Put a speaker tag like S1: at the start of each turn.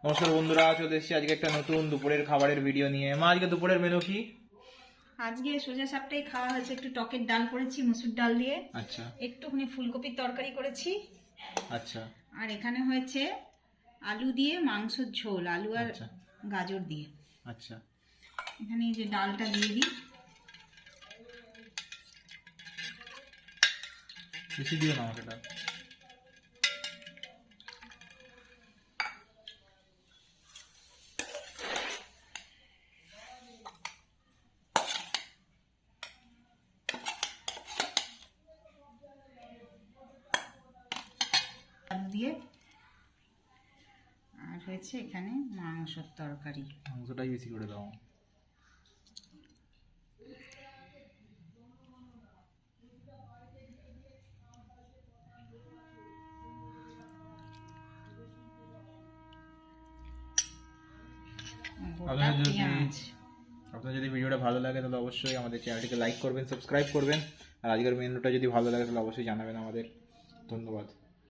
S1: নমস্কার বন্ধুরা, চলে এসেছি আজকে একটা নতুন দুপুরের খাবারের ভিডিও নিয়ে। মা, আজকে দুপুরের মেনু কি?
S2: আজকে সোজা সাপটাই খাওয়া হয়েছে। একটু টকের ডাল করেছি মসুর ডাল দিয়ে,
S1: আচ্ছা
S2: একটুখানি ফুলকপির তরকারি করেছি,
S1: আচ্ছা
S2: আর এখানে হয়েছে আলু দিয়ে মাংসের ঝোল, আলু আর
S1: আচ্ছা
S2: গাজর দিয়ে।
S1: আচ্ছা
S2: এখানে এই যে ডালটা দিয়ে দিই।
S1: বেশি দিও না আমাকে ডাল।
S2: আলু দিয়ে, আর হয়েছে এখানে মাংসের তরকারি।
S1: মাংসটাই বেশি করে দাও।
S2: গোটা পেঁয়াজ।
S1: আপনার যদি ভিডিওটা ভালো লাগে তাহলে অবশ্যই আমাদের চ্যানেলটিকে লাইক করবেন, সাবস্ক্রাইব করবেন। আর আজকের মেনুটা যদি ভালো লাগে তাহলে অবশ্যই জানাবেন আমাদের। ধন্যবাদ।